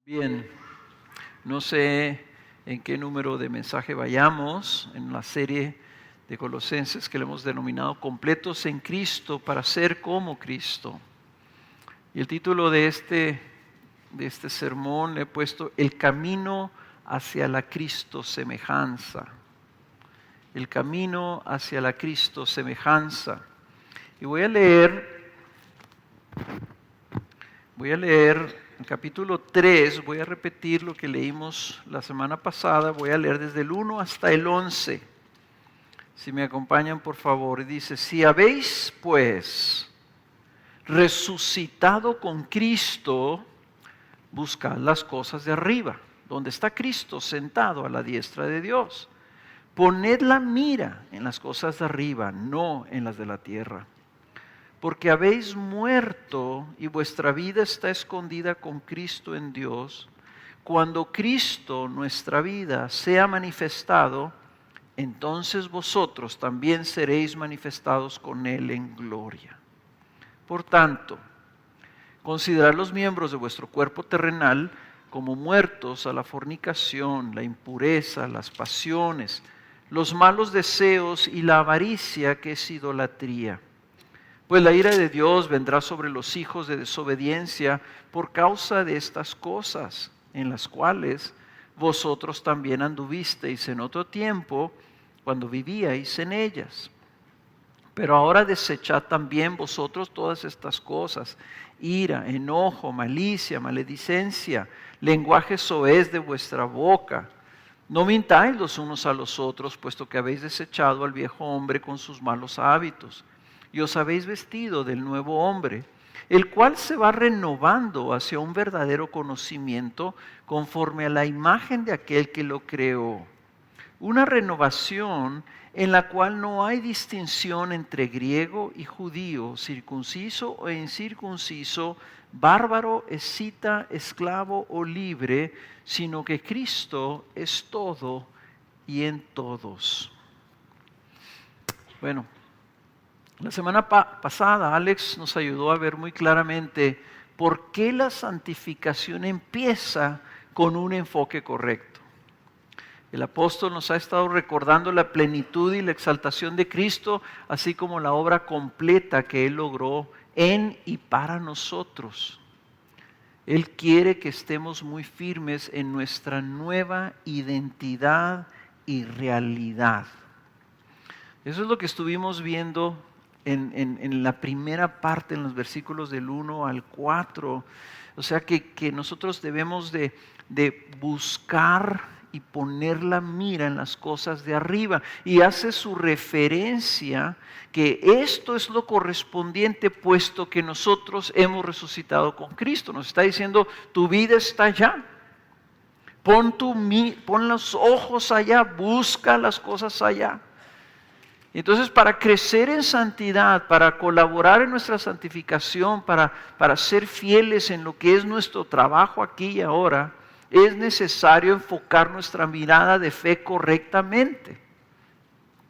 Bien, no sé en qué número de mensaje vayamos en la serie de Colosenses que le hemos denominado Completos en Cristo para ser como Cristo. Y el título de este sermón le he puesto El camino hacia la Cristo semejanza. El camino hacia la Cristo semejanza. Y voy a leer el capítulo 3, voy a repetir lo que leímos la semana pasada, voy a leer desde el 1 hasta el 11. Si me acompañan, por favor, dice: si habéis, pues, resucitado con Cristo, buscad las cosas de arriba, donde está Cristo sentado a la diestra de Dios. Poned la mira en las cosas de arriba, no en las de la tierra. Porque habéis muerto y vuestra vida está escondida con Cristo en Dios. Cuando Cristo, nuestra vida, sea manifestado, entonces vosotros también seréis manifestados con Él en gloria. Por tanto, considerad los miembros de vuestro cuerpo terrenal como muertos a la fornicación, la impureza, las pasiones, los malos deseos y la avaricia, que es idolatría. Pues la ira de Dios vendrá sobre los hijos de desobediencia por causa de estas cosas, en las cuales vosotros también anduvisteis en otro tiempo, cuando vivíais en ellas. Pero ahora desechad también vosotros todas estas cosas: ira, enojo, malicia, maledicencia, lenguaje soez de vuestra boca. No mintáis los unos a los otros, puesto que habéis desechado al viejo hombre con sus malos hábitos, y os habéis vestido del nuevo hombre, el cual se va renovando hacia un verdadero conocimiento conforme a la imagen de aquel que lo creó. Una renovación en la cual no hay distinción entre griego y judío, circunciso o incircunciso, bárbaro, escita, esclavo o libre, sino que Cristo es todo y en todos. Bueno, la semana pasada Alex nos ayudó a ver muy claramente por qué la santificación empieza con un enfoque correcto. El apóstol nos ha estado recordando la plenitud y la exaltación de Cristo, así como la obra completa que Él logró en y para nosotros. Él quiere que estemos muy firmes en nuestra nueva identidad y realidad. Eso es lo que estuvimos viendo en la primera parte, en los versículos del 1 al 4. O sea que nosotros debemos de buscar y poner la mira en las cosas de arriba. Y hace su referencia que esto es lo correspondiente, puesto que nosotros hemos resucitado con Cristo. Nos está diciendo: tu vida está allá. Pon los ojos allá, busca las cosas allá. Entonces, para crecer en santidad, para colaborar en nuestra santificación, para ser fieles en lo que es nuestro trabajo aquí y ahora, es necesario enfocar nuestra mirada de fe correctamente.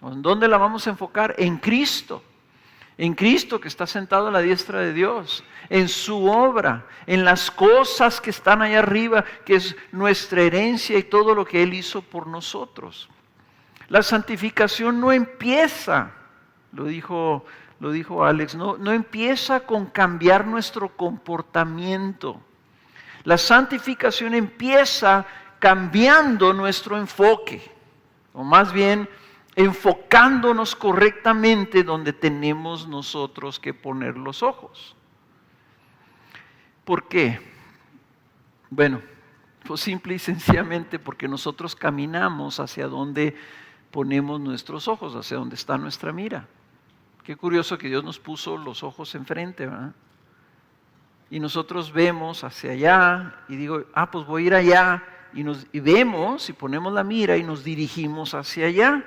¿En dónde la vamos a enfocar? En Cristo. En Cristo, que está sentado a la diestra de Dios, en su obra, en las cosas que están allá arriba, que es nuestra herencia y todo lo que Él hizo por nosotros. La santificación no empieza, lo dijo Alex, no empieza con cambiar nuestro comportamiento. La santificación empieza cambiando nuestro enfoque, o más bien enfocándonos correctamente donde tenemos nosotros que poner los ojos. ¿Por qué? Bueno, pues simple y sencillamente porque nosotros caminamos hacia donde ponemos nuestros ojos, hacia donde está nuestra mira. Qué curioso que Dios nos puso los ojos enfrente, ¿verdad? Y nosotros vemos hacia allá y digo: pues voy a ir allá, y vemos y ponemos la mira y nos dirigimos hacia allá.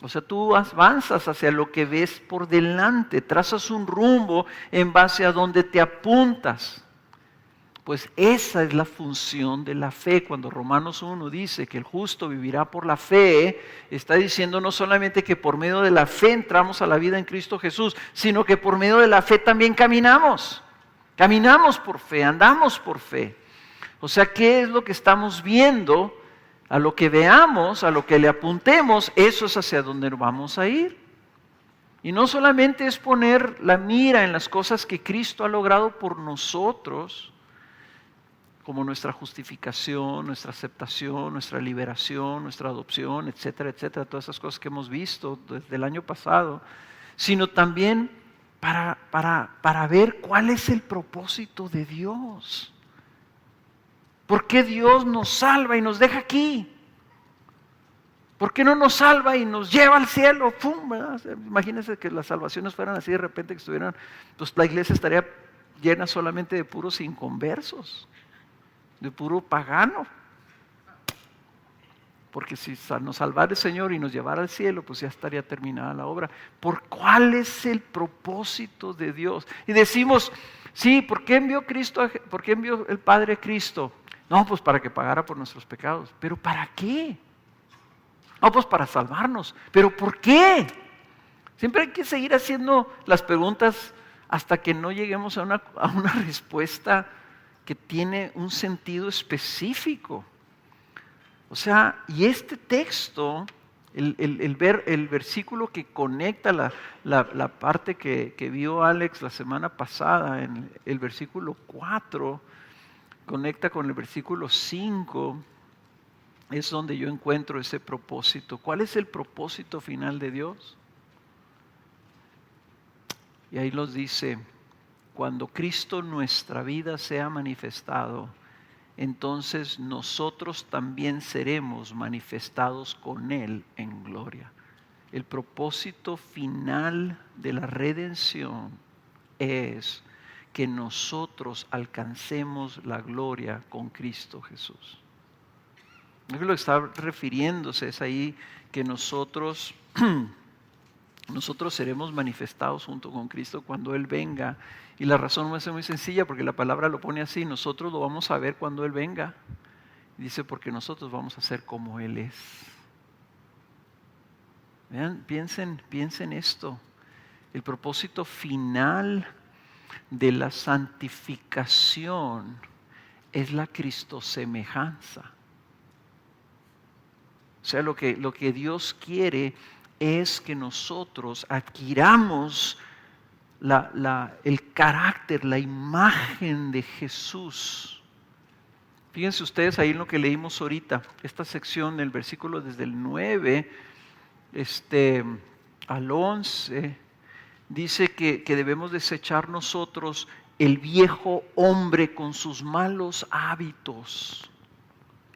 O sea, tú avanzas hacia lo que ves por delante, trazas un rumbo en base a donde te apuntas. Pues esa es la función de la fe. Cuando Romanos 1 dice que el justo vivirá por la fe, está diciendo no solamente que por medio de la fe entramos a la vida en Cristo Jesús, sino que por medio de la fe también caminamos. Caminamos por fe, andamos por fe. O sea, ¿qué es lo que estamos viendo? A lo que veamos, a lo que le apuntemos, eso es hacia donde vamos a ir. Y no solamente es poner la mira en las cosas que Cristo ha logrado por nosotros, como nuestra justificación, nuestra aceptación, nuestra liberación, nuestra adopción, etcétera, etcétera, todas esas cosas que hemos visto desde el año pasado, sino también para ver cuál es el propósito de Dios. ¿Por qué Dios nos salva y nos deja aquí? ¿Por qué no nos salva y nos lleva al cielo? ¡Pum! ¿Verdad? Imagínense que las salvaciones fueran así de repente, que estuvieran, pues la iglesia estaría llena solamente de puros inconversos, de puro pagano. Porque si nos salvara el Señor y nos llevara al cielo, pues ya estaría terminada la obra. ¿Por cuál es el propósito de Dios? Y decimos, sí, ¿por qué envió el Padre a Cristo? No, pues para que pagara por nuestros pecados. ¿Pero para qué? No, pues para salvarnos. ¿Pero por qué? Siempre hay que seguir haciendo las preguntas hasta que no lleguemos a una respuesta que tiene un sentido específico. O sea, y este texto, el versículo que conecta la parte que vio Alex la semana pasada, en el versículo 4, conecta con el versículo 5, es donde yo encuentro ese propósito. ¿Cuál es el propósito final de Dios? Y ahí nos dice, cuando Cristo nuestra vida sea manifestado, entonces nosotros también seremos manifestados con Él en gloria. El propósito final de la redención es que nosotros alcancemos la gloria con Cristo Jesús. Lo que está refiriéndose es ahí que nosotros seremos manifestados junto con Cristo cuando Él venga. Y la razón es muy sencilla, porque la palabra lo pone así: nosotros lo vamos a ver cuando Él venga. Dice, porque nosotros vamos a ser como Él es. Vean, piensen esto. El propósito final de la santificación es la cristosemejanza. O sea, lo que Dios quiere es que nosotros adquiramos el carácter, la imagen de Jesús. Fíjense ustedes ahí en lo que leímos ahorita, esta sección del versículo desde el 9 al 11, dice que debemos desechar nosotros el viejo hombre con sus malos hábitos.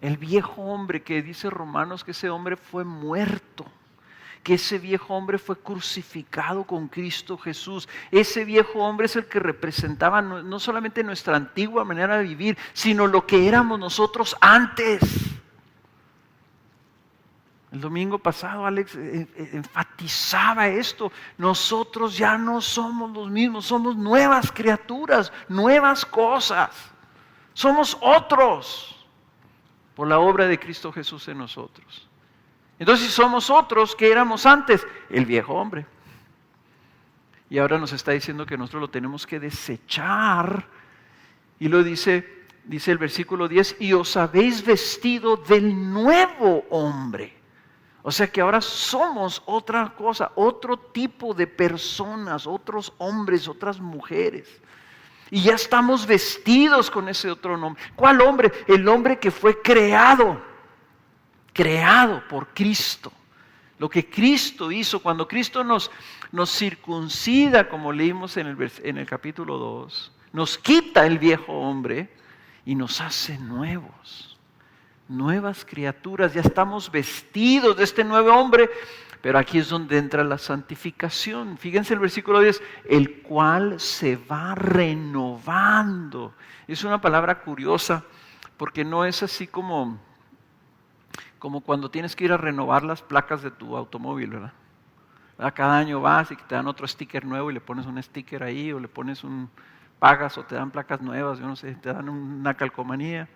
El viejo hombre, que dice Romanos que ese hombre fue muerto, que ese viejo hombre fue crucificado con Cristo Jesús. Ese viejo hombre es el que representaba no solamente nuestra antigua manera de vivir, sino lo que éramos nosotros antes. El domingo pasado Alex enfatizaba esto: nosotros ya no somos los mismos, somos nuevas criaturas, nuevas cosas, somos otros por la obra de Cristo Jesús en nosotros. Entonces, si somos otros que éramos antes, el viejo hombre. Y ahora nos está diciendo que nosotros lo tenemos que desechar. Y lo dice el versículo 10, y os habéis vestido del nuevo hombre. O sea que ahora somos otra cosa, otro tipo de personas, otros hombres, otras mujeres. Y ya estamos vestidos con ese otro nombre. ¿Cuál hombre? El hombre que fue creado por Cristo. Lo que Cristo hizo, cuando Cristo nos circuncida, como leímos en el capítulo 2, nos quita el viejo hombre y nos hace nuevas criaturas. Ya estamos vestidos de este nuevo hombre, pero aquí es donde entra la santificación. Fíjense el versículo 10, el cual se va renovando. Es una palabra curiosa, porque no es así como cuando tienes que ir a renovar las placas de tu automóvil, ¿verdad? Cada año vas y te dan otro sticker nuevo y le pones un sticker ahí, o le pones pagas o te dan placas nuevas, yo no sé, te dan una calcomanía.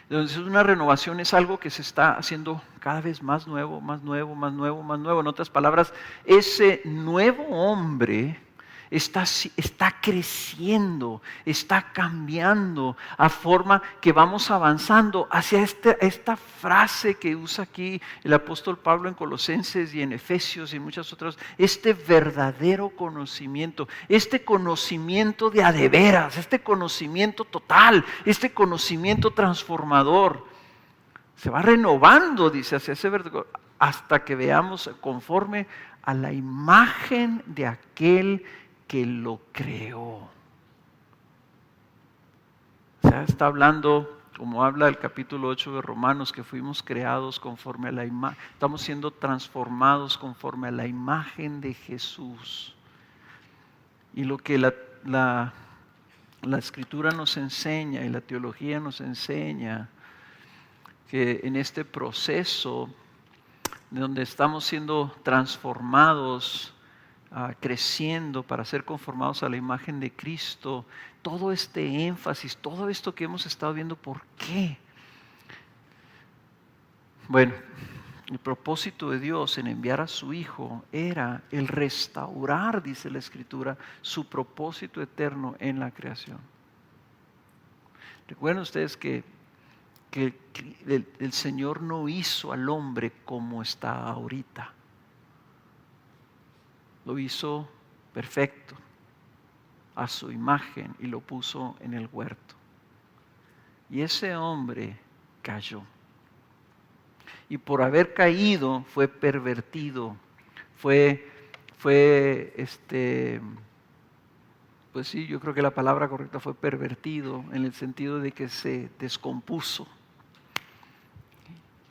Entonces una renovación es algo que se está haciendo cada vez más nuevo, más nuevo, más nuevo, más nuevo. En otras palabras, ese nuevo hombre está creciendo, está cambiando a forma que vamos avanzando hacia esta frase que usa aquí el apóstol Pablo en Colosenses y en Efesios y muchas otras, este verdadero conocimiento, este conocimiento de a de veras, este conocimiento total, este conocimiento transformador. Se va renovando, dice, hacia ese verdadero, hasta que veamos conforme a la imagen de aquel que lo creó. O sea, está hablando, como habla el capítulo 8 de Romanos, que fuimos creados conforme a la imagen, estamos siendo transformados conforme a la imagen de Jesús. Y lo que la Escritura nos enseña y la teología nos enseña, que en este proceso donde estamos siendo transformados, creciendo para ser conformados a la imagen de Cristo, todo este énfasis, todo esto que hemos estado viendo, ¿por qué? Bueno, el propósito de Dios en enviar a su Hijo era el restaurar, dice la Escritura, su propósito eterno en la creación. Recuerden ustedes que el Señor no hizo al hombre como está ahorita. Lo hizo perfecto, a su imagen, y lo puso en el huerto. Y ese hombre cayó. Y por haber caído fue pervertido, pues sí, yo creo que la palabra correcta fue pervertido, en el sentido de que se descompuso.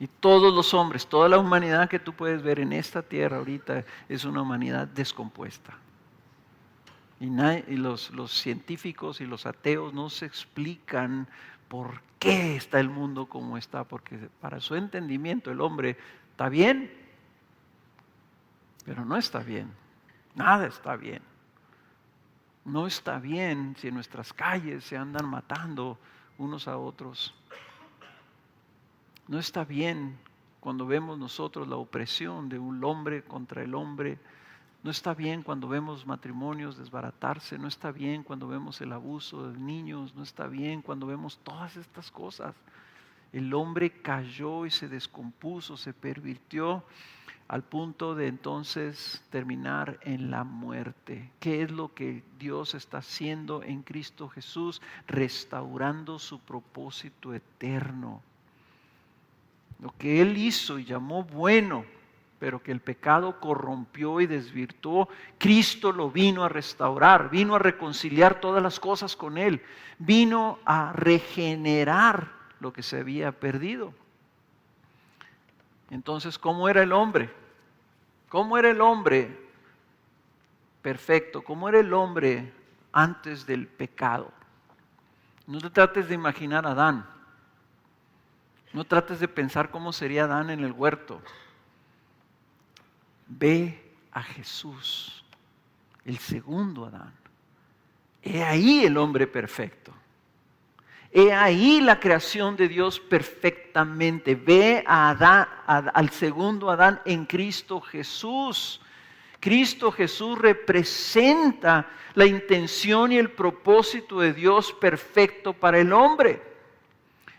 Y todos los hombres, toda la humanidad que tú puedes ver en esta tierra ahorita es una humanidad descompuesta. Y los científicos y los ateos no se explican por qué está el mundo como está, porque para su entendimiento el hombre está bien, pero no está bien. Nada está bien. No está bien si en nuestras calles se andan matando unos a otros. No está bien cuando vemos nosotros la opresión de un hombre contra el hombre. No está bien cuando vemos matrimonios desbaratarse. No está bien cuando vemos el abuso de niños. No está bien cuando vemos todas estas cosas. El hombre cayó y se descompuso, se pervirtió al punto de entonces terminar en la muerte. ¿Qué es lo que Dios está haciendo en Cristo Jesús? Restaurando su propósito eterno. Lo que Él hizo y llamó bueno, pero que el pecado corrompió y desvirtuó, Cristo lo vino a restaurar, vino a reconciliar todas las cosas con Él, vino a regenerar lo que se había perdido. Entonces, ¿cómo era el hombre? ¿Cómo era el hombre perfecto? ¿Cómo era el hombre antes del pecado? No te trates de imaginar a Adán. No trates de pensar cómo sería Adán en el huerto. Ve a Jesús, el segundo Adán. He ahí el hombre perfecto. He ahí la creación de Dios perfectamente. Ve a Adán, al segundo Adán en Cristo Jesús. Cristo Jesús representa la intención y el propósito de Dios perfecto para el hombre.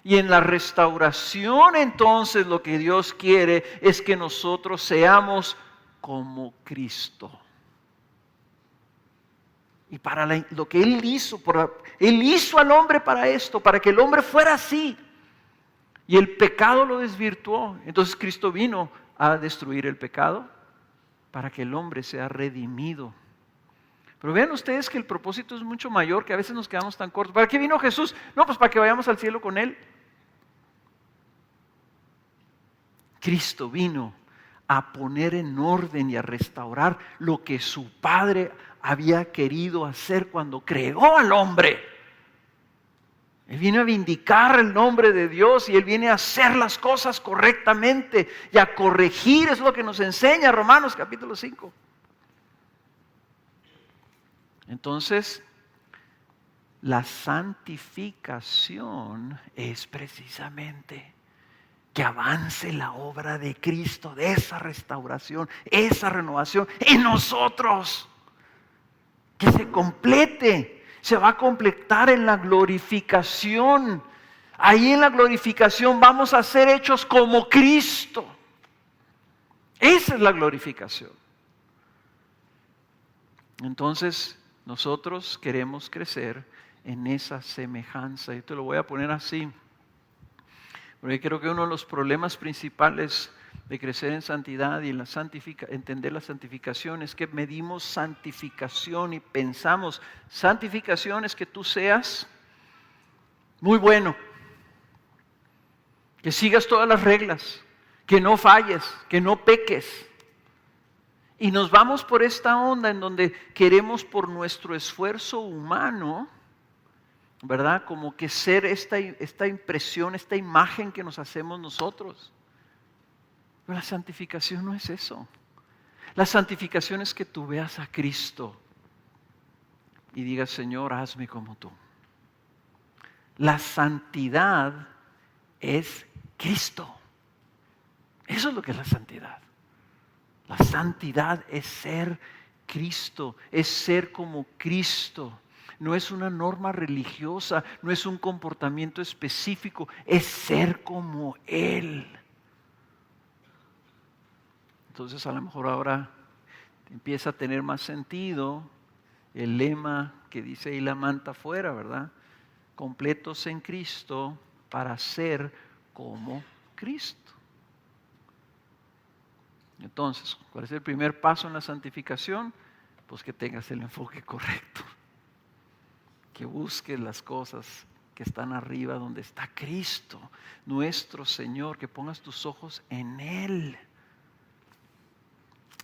Y en la restauración entonces lo que Dios quiere es que nosotros seamos como Cristo. Y para lo que Él hizo, Él hizo al hombre para esto, para que el hombre fuera así. Y el pecado lo desvirtuó. Entonces Cristo vino a destruir el pecado para que el hombre sea redimido. Pero vean ustedes que el propósito es mucho mayor, que a veces nos quedamos tan cortos. ¿Para qué vino Jesús? No, pues para que vayamos al cielo con Él. Cristo vino a poner en orden y a restaurar lo que su Padre había querido hacer cuando creó al hombre. Él viene a vindicar el nombre de Dios y Él viene a hacer las cosas correctamente y a corregir. Es lo que nos enseña Romanos capítulo 5. Entonces, la santificación es precisamente que avance la obra de Cristo, de esa restauración, esa renovación en nosotros. que se complete. Se va a completar en la glorificación. Ahí en la glorificación vamos a ser hechos como Cristo. Esa es la glorificación. Entonces, nosotros queremos crecer en esa semejanza. Y te lo voy a poner así. Porque creo que uno de los problemas principales de crecer en santidad y en entender la santificación es que medimos santificación y pensamos, santificación es que tú seas muy bueno, que sigas todas las reglas, que no falles, que no peques. Y nos vamos por esta onda en donde queremos por nuestro esfuerzo humano, ¿verdad? Como que ser esta impresión, esta imagen que nos hacemos nosotros. Pero la santificación no es eso. La santificación es que tú veas a Cristo y digas, Señor, hazme como tú. La santidad es Cristo. Eso es lo que es la santidad. La santidad es ser Cristo, es ser como Cristo. No es una norma religiosa, no es un comportamiento específico, es ser como Él. Entonces a lo mejor ahora empieza a tener más sentido el lema que dice ahí la manta afuera, ¿verdad? Completos en Cristo para ser como Cristo. Entonces, ¿cuál es el primer paso en la santificación? Pues que tengas el enfoque correcto. Que busques las cosas que están arriba donde está Cristo, nuestro Señor, que pongas tus ojos en Él.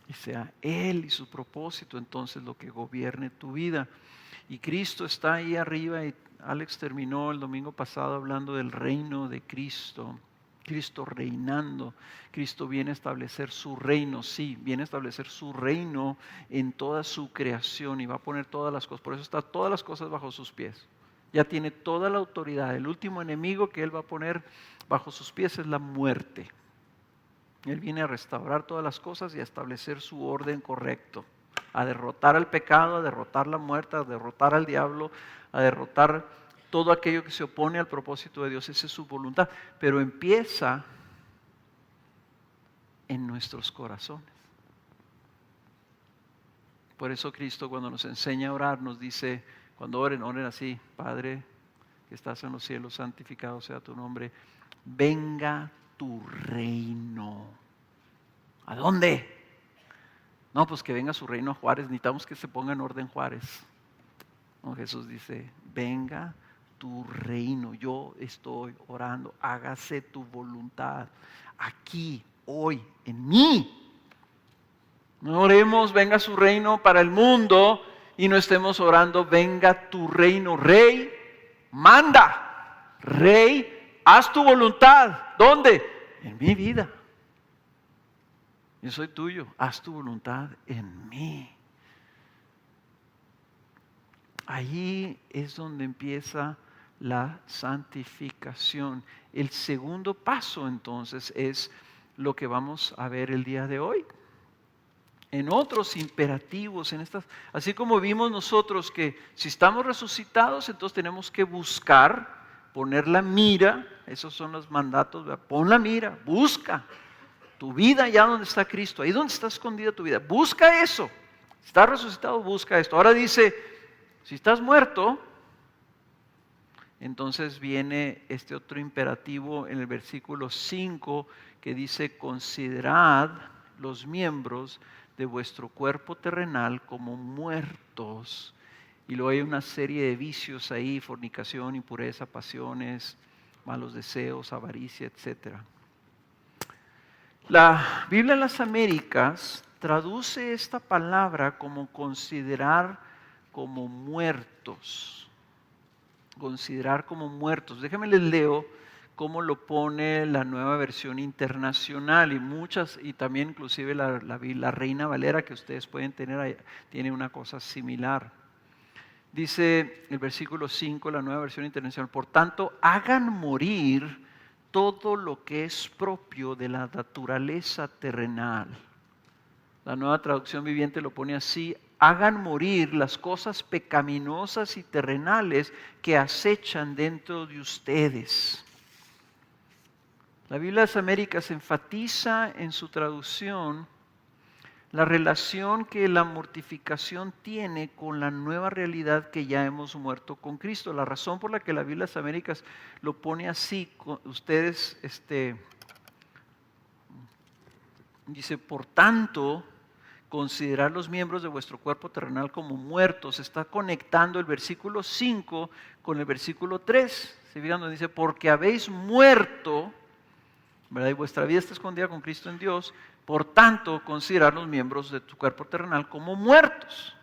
Y sea Él y su propósito entonces lo que gobierne tu vida. Y Cristo está ahí arriba y Alex terminó el domingo pasado hablando del reino de Cristo. Cristo reinando. Cristo viene a establecer su reino, sí, viene a establecer su reino en toda su creación y va a poner todas las cosas. Por eso está todas las cosas bajo sus pies. Ya tiene toda la autoridad. El último enemigo que Él va a poner bajo sus pies es la muerte. Él viene a restaurar todas las cosas y a establecer su orden correcto, a derrotar al pecado, a derrotar la muerte, a derrotar al diablo, a derrotar todo aquello que se opone al propósito de Dios. Esa es su voluntad, pero empieza en nuestros corazones. Por eso Cristo cuando nos enseña a orar nos dice, cuando oren así: Padre que estás en los cielos, santificado sea tu nombre, venga tu reino. ¿A dónde? No, pues que venga su reino a Juárez. Necesitamos que se ponga en orden Juárez. No, Jesús dice, venga tu reino. Yo estoy orando, hágase tu voluntad aquí, hoy, en mí. No oremos, venga su reino para el mundo y no estemos orando, venga tu reino. Rey, manda. Rey, haz tu voluntad. ¿Dónde? En mi vida. Yo soy tuyo, haz tu voluntad en mí. Ahí es donde empieza la santificación. El segundo paso entonces es lo que vamos a ver el día de hoy. En otros imperativos, así como vimos nosotros que si estamos resucitados, entonces tenemos que buscar, poner la mira, esos son los mandatos, ¿verdad? Pon la mira, busca tu vida allá donde está Cristo, ahí donde está escondida tu vida, busca eso. Si estás resucitado, busca esto. Ahora dice, si estás muerto, entonces viene este otro imperativo en el versículo 5 que dice, considerad los miembros de vuestro cuerpo terrenal como muertos. Y luego hay una serie de vicios ahí, fornicación, impureza, pasiones, malos deseos, avaricia, etc. La Biblia en las Américas traduce esta palabra como considerar como muertos. Considerar como muertos. Déjenme les leo cómo lo pone la Nueva Versión Internacional y también inclusive la Reina Valera que ustedes pueden tener, tiene una cosa similar. Dice el versículo 5, la Nueva Versión Internacional, por tanto, hagan morir todo lo que es propio de la naturaleza terrenal. La Nueva Traducción Viviente lo pone así, hagan morir las cosas pecaminosas y terrenales que acechan dentro de ustedes. La Biblia de las Américas enfatiza en su traducción la relación que la mortificación tiene con la nueva realidad que ya hemos muerto con Cristo. La razón por la que la Biblia de las Américas lo pone así, ustedes, dice, por tanto, considerar los miembros de vuestro cuerpo terrenal como muertos. Está conectando el versículo 5 con el versículo 3. ¿Se fijan donde dice, porque habéis muerto, ¿verdad? Y vuestra vida está escondida con Cristo en Dios, por tanto, considerar los miembros de tu cuerpo terrenal como muertos.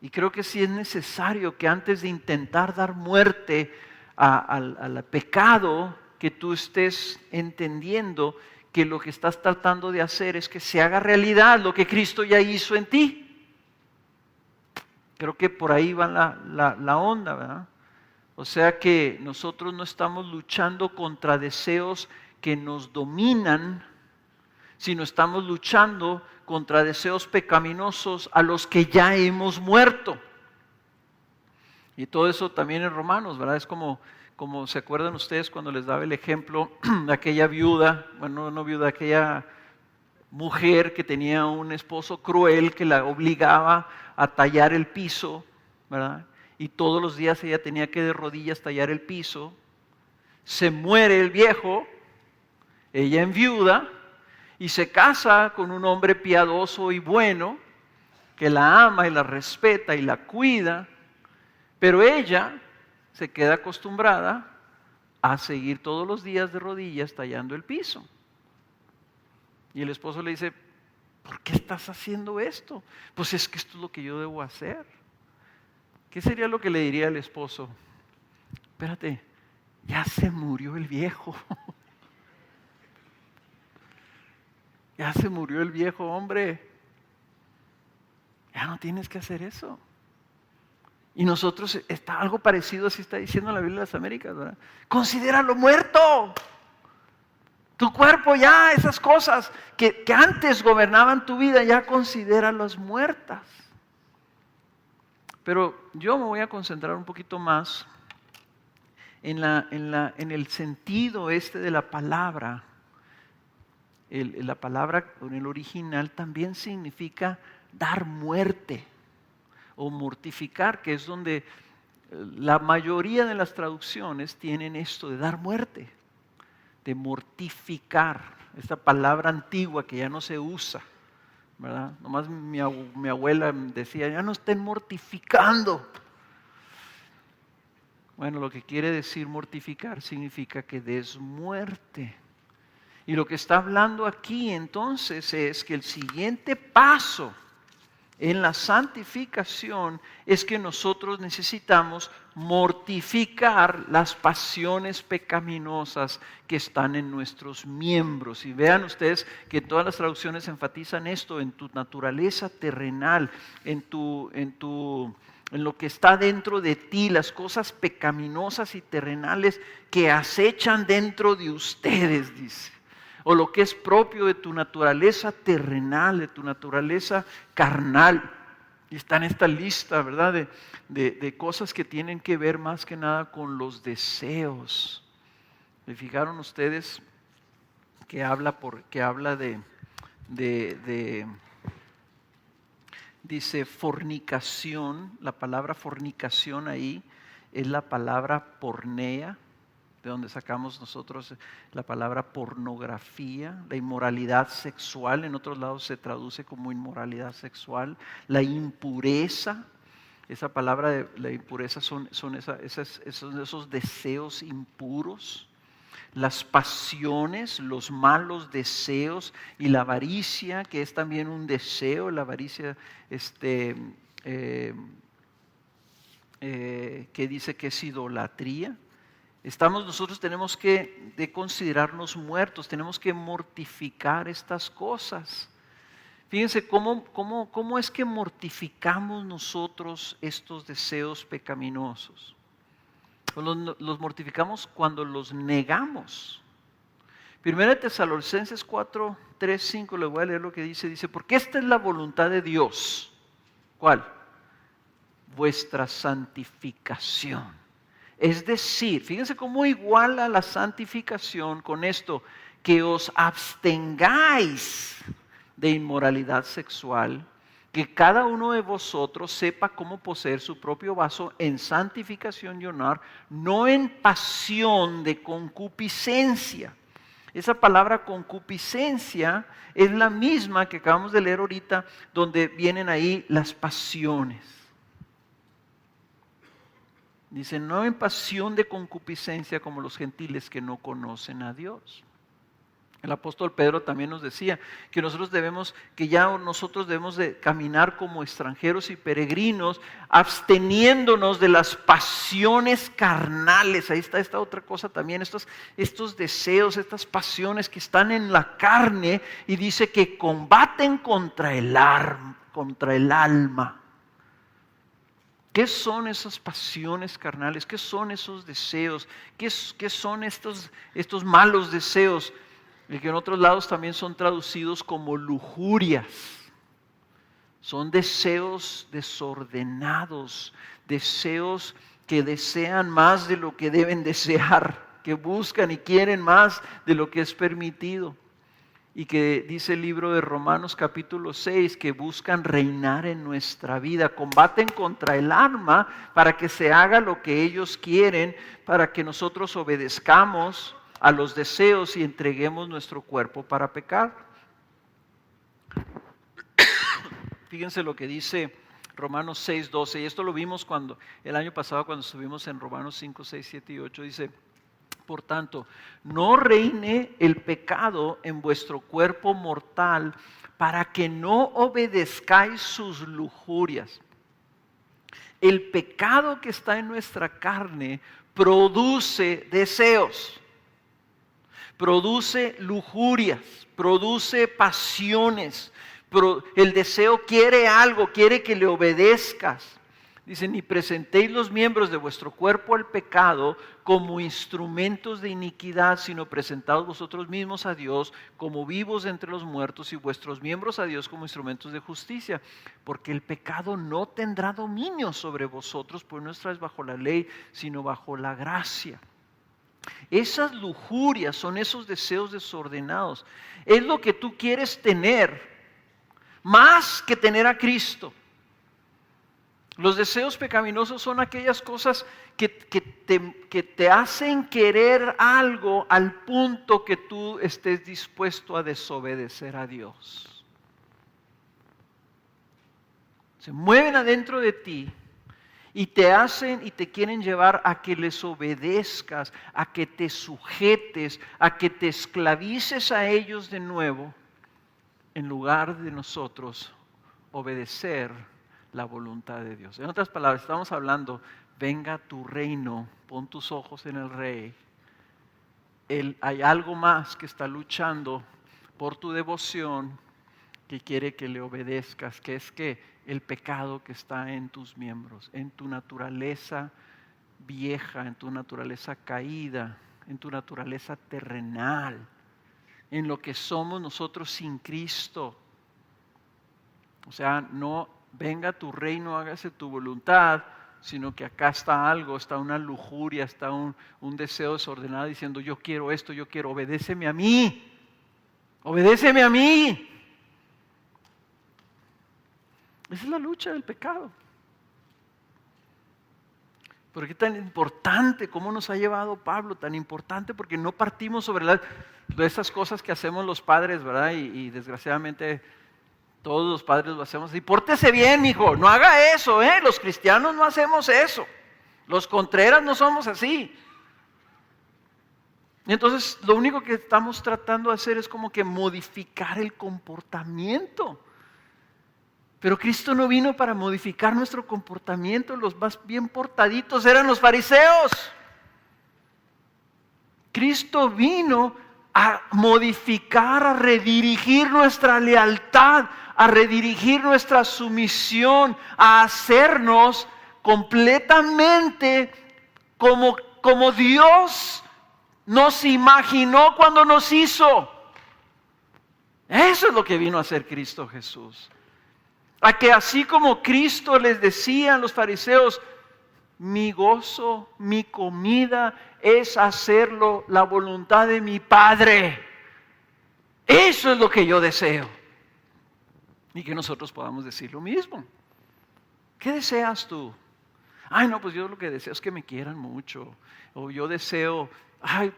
Y creo que sí es necesario que antes de intentar dar muerte al pecado, que tú estés entendiendo que lo que estás tratando de hacer es que se haga realidad lo que Cristo ya hizo en ti. Creo que por ahí va la onda, ¿verdad? O sea que nosotros no estamos luchando contra deseos que nos dominan, sino estamos luchando contra deseos pecaminosos a los que ya hemos muerto. Y todo eso también en Romanos, ¿verdad? Es como se acuerdan ustedes cuando les daba el ejemplo de aquella viuda, bueno, no viuda, aquella mujer que tenía un esposo cruel que la obligaba a tallar el piso, ¿verdad? Y todos los días ella tenía que de rodillas tallar el piso. Se muere el viejo, ella enviuda y se casa con un hombre piadoso y bueno que la ama y la respeta y la cuida, pero ella se queda acostumbrada a seguir todos los días de rodillas tallando el piso. Y el esposo le dice, ¿por qué estás haciendo esto? Pues es que esto es lo que yo debo hacer. ¿Qué sería lo que le diría el esposo? Espérate, ya se murió el viejo. Ya se murió el viejo, hombre. Ya no tienes que hacer eso. Y nosotros, está algo parecido, así está diciendo la Biblia de las Américas, ¿verdad? Considéralo muerto. Tu cuerpo ya, esas cosas que antes gobernaban tu vida, ya considéralas muertas. Pero yo me voy a concentrar un poquito más en el sentido de la palabra. La palabra en el original también significa dar muerte o mortificar, que es donde la mayoría de las traducciones tienen esto de dar muerte, de mortificar, esta palabra antigua que ya no se usa, ¿verdad? Nomás mi abuela decía, ya no estén mortificando. Bueno, lo que quiere decir mortificar significa que des muerte. Y lo que está hablando aquí entonces es que el siguiente paso en la santificación es que nosotros necesitamos mortificar las pasiones pecaminosas que están en nuestros miembros. Y vean ustedes que todas las traducciones enfatizan esto, en tu naturaleza terrenal, en lo que está dentro de ti, las cosas pecaminosas y terrenales que acechan dentro de ustedes, dice. O lo que es propio de tu naturaleza terrenal, de tu naturaleza carnal. Y está en esta lista, ¿verdad? De cosas que tienen que ver más que nada con los deseos. ¿Me fijaron ustedes que habla dice fornicación? La palabra fornicación ahí es la palabra porneia, de donde sacamos nosotros la palabra pornografía, la inmoralidad sexual, en otros lados se traduce como inmoralidad sexual, la impureza, esa palabra de la impureza son esos deseos impuros, las pasiones, los malos deseos y la avaricia, que es también un deseo, la avaricia que dice que es idolatría. Nosotros tenemos que considerarnos muertos, tenemos que mortificar estas cosas. Fíjense cómo es que mortificamos nosotros estos deseos pecaminosos. Los mortificamos cuando los negamos. Primera de Tesalonicenses 4, 3, 5, le voy a leer lo que dice. Dice, porque esta es la voluntad de Dios. ¿Cuál? Vuestra santificación. Es decir, fíjense cómo iguala la santificación con esto, que os abstengáis de inmoralidad sexual, que cada uno de vosotros sepa cómo poseer su propio vaso en santificación y honor, no en pasión de concupiscencia. Esa palabra concupiscencia es la misma que acabamos de leer ahorita, donde vienen ahí las pasiones. Dice, no en pasión de concupiscencia como los gentiles que no conocen a Dios. El apóstol Pedro también nos decía que nosotros debemos de caminar como extranjeros y peregrinos, absteniéndonos de las pasiones carnales. Ahí está esta otra cosa también, estos deseos, estas pasiones que están en la carne, y dice que combaten contra el alma. ¿Qué son esas pasiones carnales? ¿Qué son esos deseos? ¿Qué son estos malos deseos? Y que en otros lados también son traducidos como lujurias. Son deseos desordenados, deseos que desean más de lo que deben desear, que buscan y quieren más de lo que es permitido. Y que dice el libro de Romanos capítulo 6, que buscan reinar en nuestra vida, combaten contra el alma para que se haga lo que ellos quieren, para que nosotros obedezcamos a los deseos y entreguemos nuestro cuerpo para pecar. Fíjense lo que dice Romanos 6, 12, y esto lo vimos el año pasado cuando estuvimos en Romanos 5, 6, 7 y 8, dice, por tanto, no reine el pecado en vuestro cuerpo mortal para que no obedezcáis sus lujurias. El pecado que está en nuestra carne produce deseos, produce lujurias, produce pasiones. El deseo quiere algo, quiere que le obedezcas. Dice, ni presentéis los miembros de vuestro cuerpo al pecado como instrumentos de iniquidad, sino presentaos vosotros mismos a Dios como vivos entre los muertos y vuestros miembros a Dios como instrumentos de justicia. Porque el pecado no tendrá dominio sobre vosotros, pues no estáis bajo la ley, sino bajo la gracia. Esas lujurias son esos deseos desordenados. Es lo que tú quieres tener, más que tener a Cristo. Los deseos pecaminosos son aquellas cosas que te hacen querer algo al punto que tú estés dispuesto a desobedecer a Dios. Se mueven adentro de ti y te hacen y te quieren llevar a que les obedezcas, a que te sujetes, a que te esclavices a ellos de nuevo, en lugar de nosotros obedecer la voluntad de Dios. En otras palabras, estamos hablando, venga tu reino, pon tus ojos en el Rey. Hay algo más que está luchando por tu devoción, que quiere que le obedezcas, que es que el pecado que está en tus miembros, en tu naturaleza vieja, en tu naturaleza caída, en tu naturaleza terrenal, en lo que somos nosotros sin Cristo. O sea, no venga tu reino, hágase tu voluntad, sino que acá está algo, está una lujuria, está un deseo desordenado diciendo, yo quiero esto, yo quiero, obedéceme a mí, obedéceme a mí. Esa es la lucha del pecado. ¿Por qué tan importante? ¿Cómo nos ha llevado Pablo? Tan importante porque no partimos sobre de esas cosas que hacemos los padres, ¿verdad? Y desgraciadamente todos los padres lo hacemos así. Pórtese bien, mijo, no haga eso, ¿eh? Los cristianos no hacemos eso. Los contreras no somos así. Y entonces lo único que estamos tratando de hacer es como que modificar el comportamiento. Pero Cristo no vino para modificar nuestro comportamiento. Los más bien portaditos eran los fariseos. Cristo vino a modificar, a redirigir nuestra lealtad, a redirigir nuestra sumisión, a hacernos completamente como Dios Nos imaginó cuando nos hizo. Eso es lo que vino a hacer Cristo Jesús. A que así como Cristo les decía a los fariseos, mi gozo, mi comida es hacerlo la voluntad de mi Padre. Eso es lo que yo deseo. Y que nosotros podamos decir lo mismo. ¿Qué deseas tú? Ay, no, pues yo lo que deseo es que me quieran mucho. O yo deseo,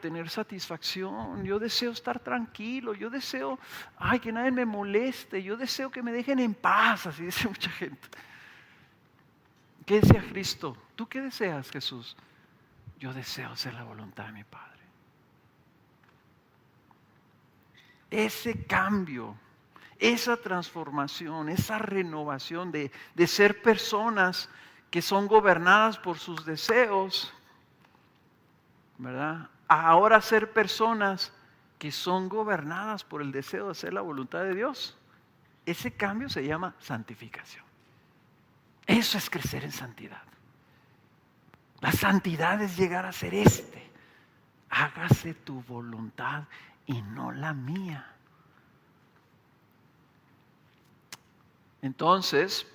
tener satisfacción. Yo deseo estar tranquilo. Yo deseo, que nadie me moleste. Yo deseo que me dejen en paz. Así dice mucha gente. ¿Qué desea Cristo? ¿Tú qué deseas, Jesús? Yo deseo hacer la voluntad de mi Padre. Ese cambio, esa transformación, esa renovación de ser personas que son gobernadas por sus deseos, ¿verdad? Ahora ser personas que son gobernadas por el deseo de hacer la voluntad de Dios. Ese cambio se llama santificación. Eso es crecer en santidad. La santidad es llegar a ser hágase tu voluntad y no la mía. Entonces,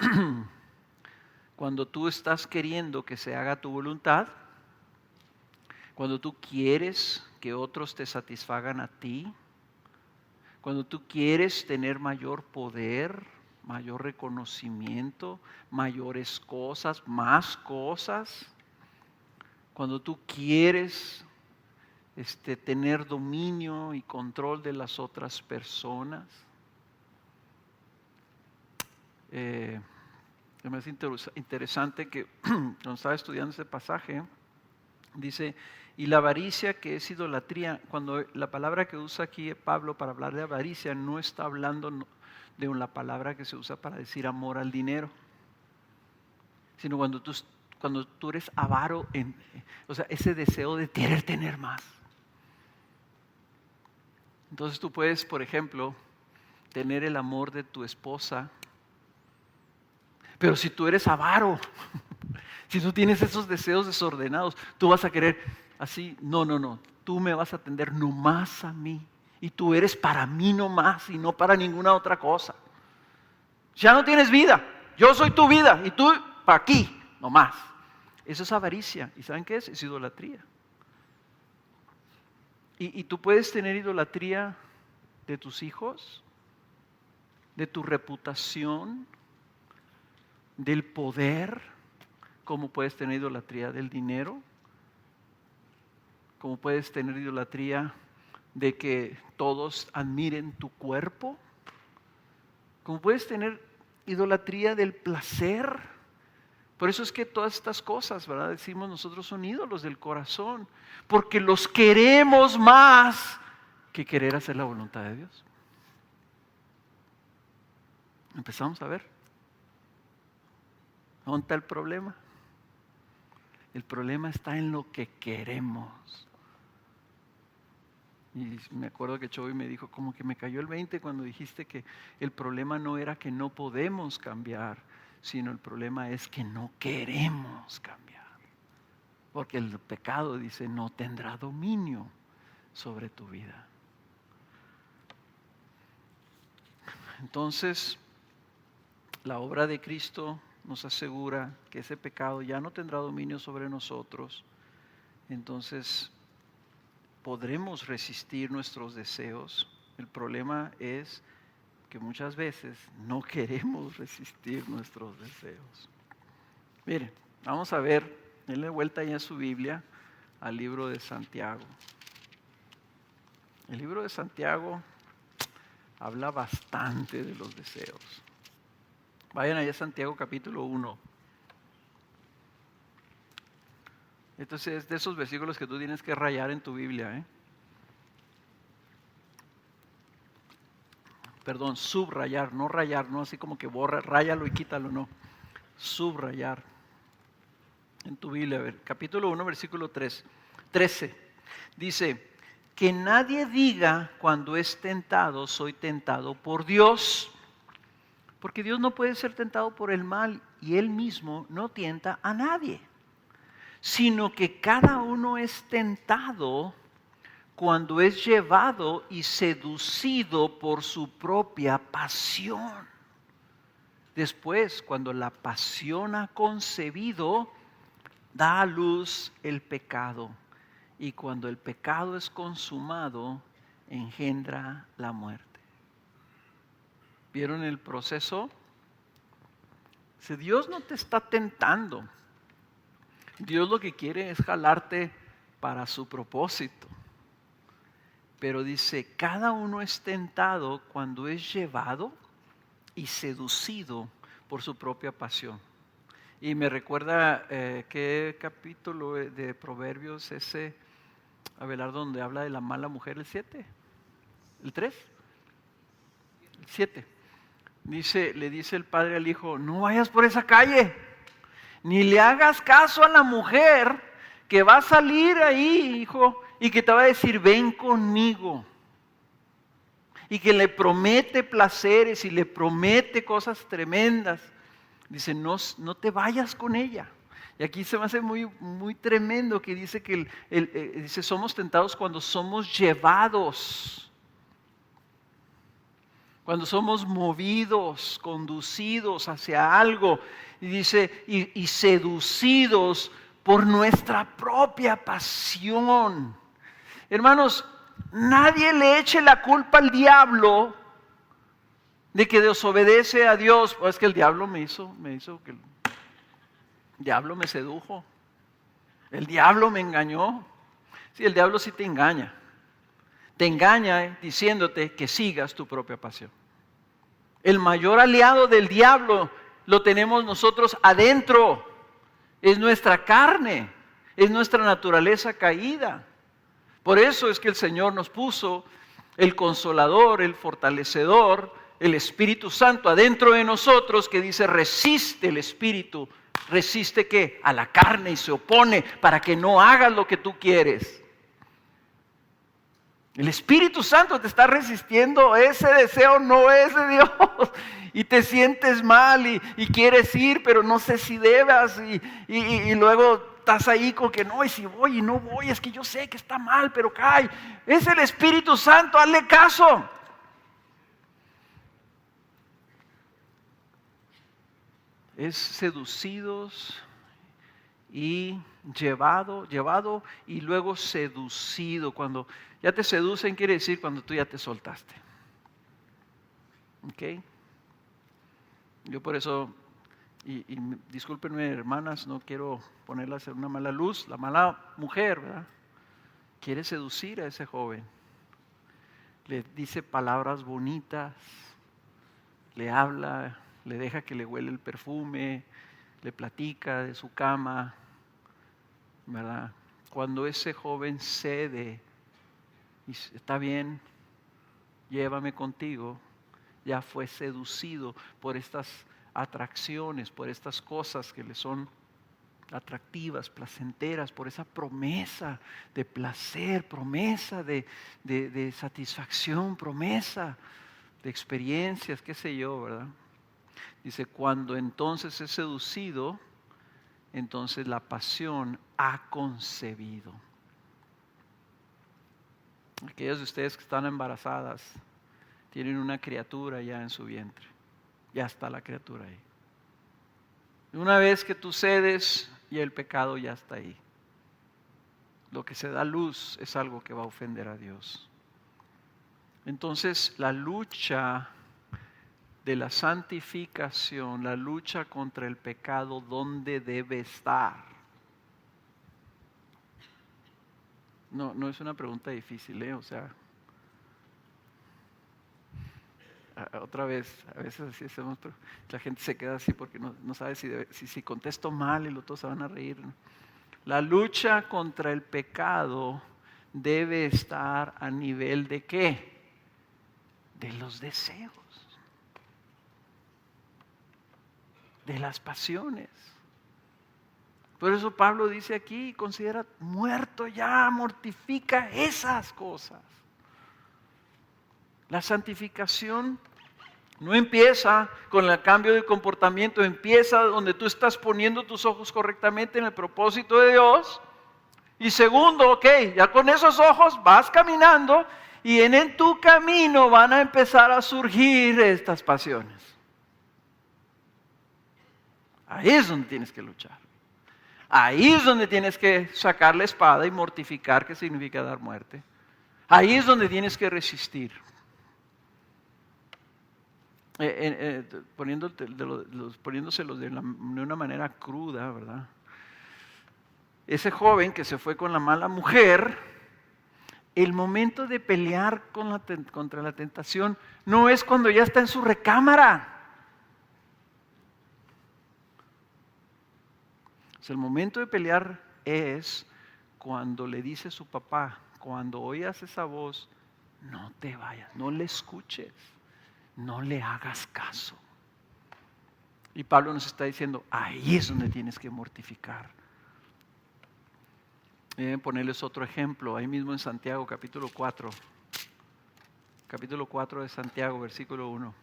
cuando tú estás queriendo que se haga tu voluntad, cuando tú quieres que otros te satisfagan a ti, cuando tú quieres tener mayor poder, mayor reconocimiento, mayores cosas, más cosas, cuando tú quieres tener dominio y control de las otras personas, me hace interesante que cuando estaba estudiando ese pasaje, dice, y la avaricia, que es idolatría, cuando la palabra que usa aquí Pablo para hablar de avaricia no está hablando de una palabra que se usa para decir amor al dinero, sino cuando tú eres avaro, o sea, ese deseo de querer tener más. Entonces tú puedes, por ejemplo, tener el amor de tu esposa, pero si tú eres avaro, si tú tienes esos deseos desordenados, tú vas a querer así, no, tú me vas a atender nomás a mí, y tú eres para mí nomás y no para ninguna otra cosa. Ya no tienes vida, yo soy tu vida y tú para aquí nomás. Eso es avaricia. ¿Y saben qué es? Es idolatría. Y tú puedes tener idolatría de tus hijos, de tu reputación, del poder, como puedes tener idolatría del dinero, como puedes tener idolatría de que todos admiren tu cuerpo, como puedes tener idolatría del placer. Por eso es que todas estas cosas, ¿verdad? Decimos nosotros son ídolos del corazón, porque los queremos más que querer hacer la voluntad de Dios. Empezamos a ver. ¿Dónde está el problema? El problema está en lo que queremos. Y me acuerdo que Chovy me dijo, como que me cayó el 20 cuando dijiste que el problema no era que no podemos cambiar, sino el problema es que no queremos cambiar. Porque el pecado dice, no tendrá dominio sobre tu vida. Entonces, la obra de Cristo nos asegura que ese pecado ya no tendrá dominio sobre nosotros. Entonces, podremos resistir nuestros deseos. El problema es que muchas veces no queremos resistir nuestros deseos. Mire, vamos a ver, denle vuelta ya a su Biblia al libro de Santiago. El libro de Santiago habla bastante de los deseos. Vayan allá a Santiago capítulo 1. Entonces es de esos versículos que tú tienes que rayar en tu Biblia, Perdón, subrayar, no rayar, no así como que borra, ráyalo y quítalo, no. Subrayar en tu Biblia. A ver, capítulo 1, versículo 13. Dice, que nadie diga cuando es tentado, soy tentado por Dios. Porque Dios no puede ser tentado por el mal y Él mismo no tienta a nadie. Sino que cada uno es tentado cuando es llevado y seducido por su propia pasión. Después, cuando la pasión ha concebido, da a luz el pecado. Y cuando el pecado es consumado, engendra la muerte. ¿Vieron el proceso? Si Dios no te está tentando, Dios lo que quiere es jalarte para su propósito. Pero dice, cada uno es tentado cuando es llevado y seducido por su propia pasión. Y me recuerda qué capítulo de Proverbios ese, Abelardo, donde habla de la mala mujer, el 7, el 3, el 7. Le dice el padre al hijo, no vayas por esa calle, ni le hagas caso a la mujer que va a salir ahí, hijo, y que te va a decir, ven conmigo. Y que le promete placeres y le promete cosas tremendas. Dice, no te vayas con ella. Y aquí se me hace muy, muy tremendo que dice que dice, somos tentados cuando somos llevados. Cuando somos movidos, conducidos hacia algo, y dice, y seducidos por nuestra propia pasión. Hermanos, nadie le eche la culpa al diablo de que desobedece a Dios. Pues es que el diablo me hizo que el diablo me sedujo. El diablo me engañó. Sí, el diablo sí te engaña. Te engaña diciéndote que sigas tu propia pasión. El mayor aliado del diablo lo tenemos nosotros adentro. Es nuestra carne, es nuestra naturaleza caída. Por eso es que el Señor nos puso el Consolador, el Fortalecedor, el Espíritu Santo adentro de nosotros, que dice, resiste el Espíritu. ¿Resiste qué? A la carne, y se opone para que no hagas lo que tú quieres. El Espíritu Santo te está resistiendo, ese deseo no es de Dios. Y te sientes mal y quieres ir, pero no sé si debas. Y luego estás ahí con que no, y si voy y no voy, es que yo sé que está mal, pero cae. Es el Espíritu Santo, hazle caso. Es seducidos y llevado y luego seducido. Cuando ya te seducen quiere decir cuando tú ya te soltaste. ¿Ok? Yo por eso, y discúlpenme hermanas, no quiero ponerlas en una mala luz, la mala mujer, ¿verdad? Quiere seducir a ese joven. Le dice palabras bonitas, le habla, le deja que le huele el perfume, le platica de su cama, ¿verdad? Cuando ese joven cede y está bien, llévame contigo, ya fue seducido por estas atracciones, por estas cosas que le son atractivas, placenteras, por esa promesa de placer, promesa de satisfacción, promesa de experiencias, qué sé yo, ¿verdad? Dice, cuando entonces es seducido, entonces la pasión ha concebido. Aquellas de ustedes que están embarazadas tienen una criatura ya en su vientre. Ya está la criatura ahí. Una vez que tú cedes, ya el pecado ya está ahí. Lo que se da a luz es algo que va a ofender a Dios. Entonces, la lucha de la santificación, la lucha contra el pecado, ¿dónde debe estar? No es una pregunta difícil, ¿eh? O sea, otra vez, a veces así hacemos, pero la gente se queda así porque no sabe si contesto mal y los otros se van a reír, ¿no? La lucha contra el pecado debe estar a nivel de ¿qué? De los deseos, de las pasiones. Por eso Pablo dice aquí, considera muerto ya, mortifica esas cosas. La santificación no empieza con el cambio de comportamiento, empieza donde tú estás poniendo tus ojos correctamente en el propósito de Dios Y segundo, ok, ya con esos ojos vas caminando y en tu camino van a empezar a surgir estas pasiones. Ahí es donde tienes que luchar. Ahí es donde tienes que sacar la espada y mortificar, que significa dar muerte. Ahí es donde tienes que resistir. Poniéndoselos de una manera cruda, ¿verdad? Ese joven que se fue con la mala mujer, el momento de pelear contra la tentación no es cuando ya está en su recámara. El momento de pelear es cuando le dice a su papá, cuando oigas esa voz, no te vayas, no le escuches, no le hagas caso. Y Pablo nos está diciendo, ahí es donde tienes que mortificar. Deben ponerles otro ejemplo, ahí mismo en Santiago, capítulo 4. Capítulo 4 de Santiago, versículo 1.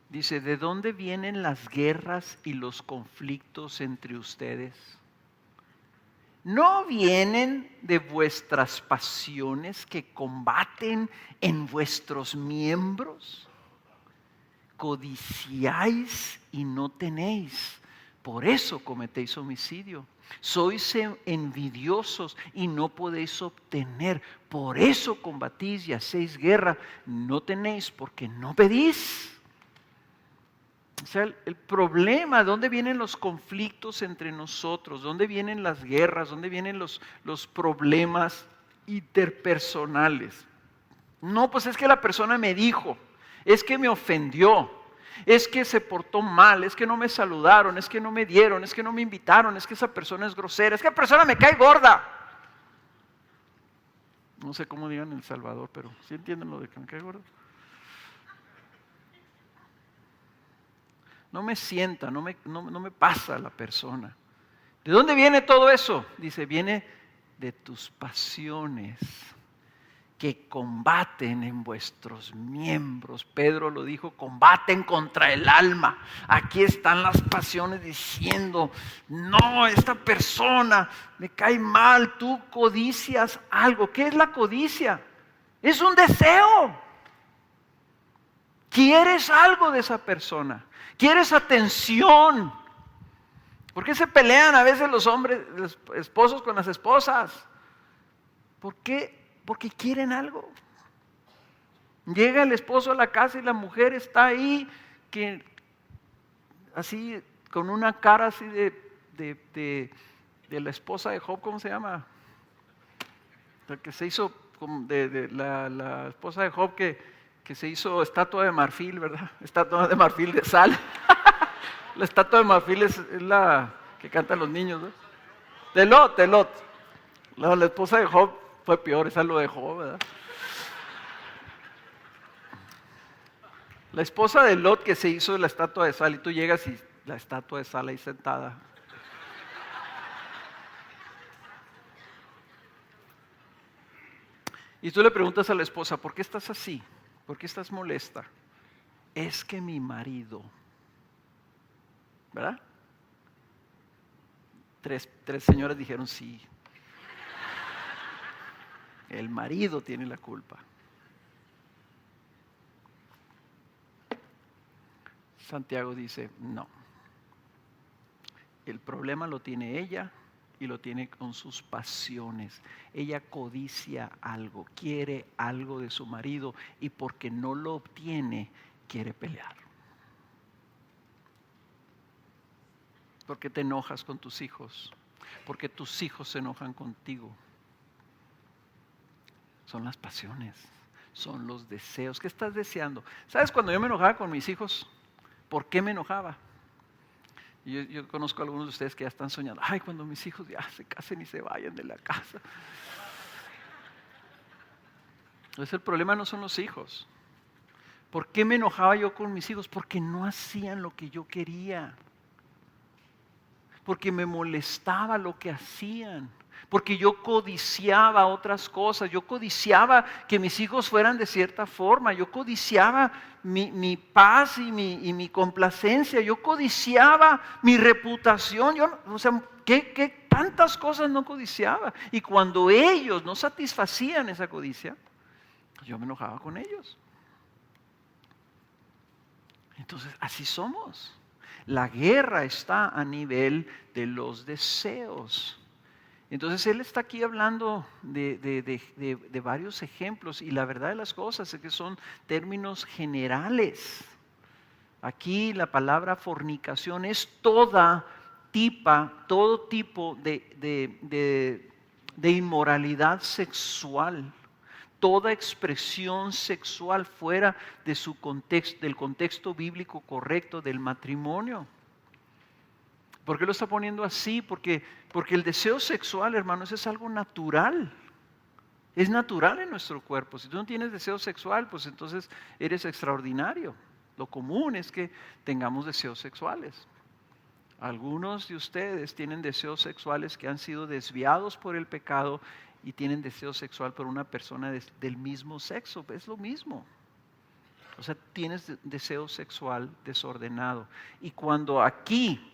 Dice, ¿de dónde vienen las guerras y los conflictos entre ustedes? ¿No vienen de vuestras pasiones que combaten en vuestros miembros? Codiciáis y no tenéis, por eso cometéis homicidio. Sois envidiosos y no podéis obtener, por eso combatís y hacéis guerra. No tenéis porque no pedís. O sea, el problema, ¿dónde vienen los conflictos entre nosotros? ¿Dónde vienen las guerras? ¿Dónde vienen los problemas interpersonales? No, pues es que la persona me dijo, es que me ofendió, es que se portó mal, es que no me saludaron, es que no me dieron, es que no me invitaron, es que esa persona es grosera, es que la persona me cae gorda. No sé cómo digan en El Salvador, pero ¿sí entienden lo de que me cae gorda? No me sienta, no me pasa la persona. ¿De dónde viene todo eso? Dice, viene de tus pasiones que combaten en vuestros miembros. Pedro lo dijo, combaten contra el alma. Aquí están las pasiones diciendo, no, esta persona me cae mal, tú codicias algo. ¿Qué es la codicia? Es un deseo. Quieres algo de esa persona. Quieres atención. ¿Por qué se pelean a veces los hombres, los esposos con las esposas? ¿Por qué? Porque quieren algo. Llega el esposo a la casa y la mujer está ahí, que así con una cara así de la esposa de Job, ¿cómo se llama? La que se hizo de la esposa de Job que se hizo estatua de marfil, ¿verdad? Estatua de marfil de sal. La estatua de marfil es la que cantan los niños, ¿no? De Lot. La esposa de Job fue peor, esa lo dejó, ¿verdad? La esposa de Lot que se hizo la estatua de sal y tú llegas y la estatua de sal ahí sentada. Y tú le preguntas a la esposa, ¿por qué estás así? ¿Por qué estás molesta? Es que mi marido, ¿verdad? Tres señoras dijeron sí. El marido tiene la culpa. Santiago dice, no. El problema lo tiene ella y lo tiene con sus pasiones. Ella codicia algo, quiere algo de su marido y porque no lo obtiene, quiere pelear. Porque te enojas con tus hijos, porque tus hijos se enojan contigo. Son las pasiones, son los deseos. ¿Qué estás deseando? ¿Sabes cuando yo me enojaba con mis hijos? ¿Por qué me enojaba? Yo conozco a algunos de ustedes que ya están soñando. Ay, cuando mis hijos ya se casen y se vayan de la casa. Entonces el problema no son los hijos. ¿Por qué me enojaba yo con mis hijos? Porque no hacían lo que yo quería. Porque me molestaba lo que hacían. Porque yo codiciaba otras cosas, yo codiciaba que mis hijos fueran de cierta forma, yo codiciaba mi paz y mi complacencia, yo codiciaba mi reputación, ¿qué tantas cosas no codiciaba? Y cuando ellos no satisfacían esa codicia, yo me enojaba con ellos. Entonces, así somos. La guerra está a nivel de los deseos. Entonces él está aquí hablando de varios ejemplos y la verdad de las cosas es que son términos generales. Aquí la palabra fornicación es todo tipo de inmoralidad sexual, toda expresión sexual fuera de su contexto, del contexto bíblico correcto del matrimonio. ¿Por qué lo está poniendo así? Porque el deseo sexual, hermanos, es algo natural. Es natural en nuestro cuerpo. Si tú no tienes deseo sexual, pues entonces eres extraordinario. Lo común es que tengamos deseos sexuales. Algunos de ustedes tienen deseos sexuales que han sido desviados por el pecado y tienen deseo sexual por una persona del mismo sexo. Es lo mismo. O sea, tienes deseo sexual desordenado. Y cuando aquí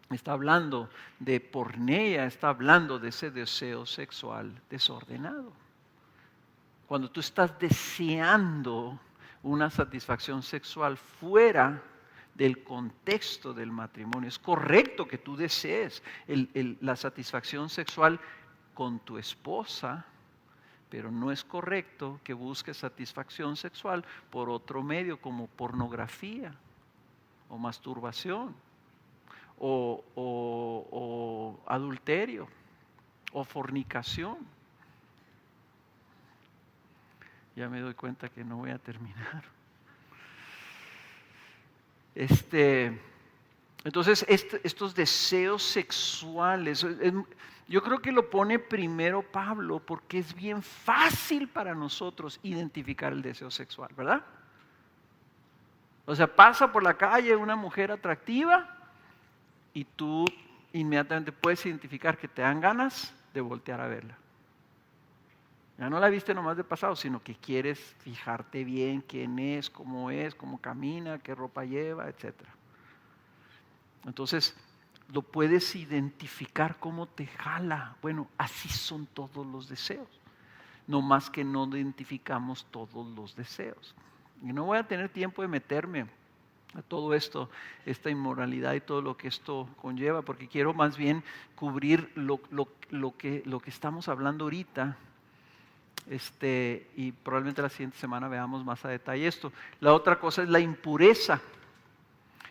está hablando de porneia, está hablando de ese deseo sexual desordenado. Cuando tú estás deseando una satisfacción sexual fuera del contexto del matrimonio, es correcto que tú desees la satisfacción sexual con tu esposa, pero no es correcto que busques satisfacción sexual por otro medio como pornografía o masturbación. O adulterio o fornicación. Ya me doy cuenta que no voy a terminar. Entonces, estos deseos sexuales, yo creo que lo pone primero Pablo porque es bien fácil para nosotros identificar el deseo sexual, ¿verdad? O sea, pasa por la calle una mujer atractiva y tú inmediatamente puedes identificar que te dan ganas de voltear a verla. Ya no la viste nomás de pasado, sino que quieres fijarte bien quién es, cómo camina, qué ropa lleva, etc. Entonces, lo puedes identificar cómo te jala. Bueno, así son todos los deseos. No más que no identificamos todos los deseos. Y no voy a tener tiempo de meterme a todo esto, esta inmoralidad y todo lo que esto conlleva, porque quiero más bien cubrir lo que estamos hablando ahorita, y probablemente la siguiente semana veamos más a detalle esto. La otra cosa es la impureza.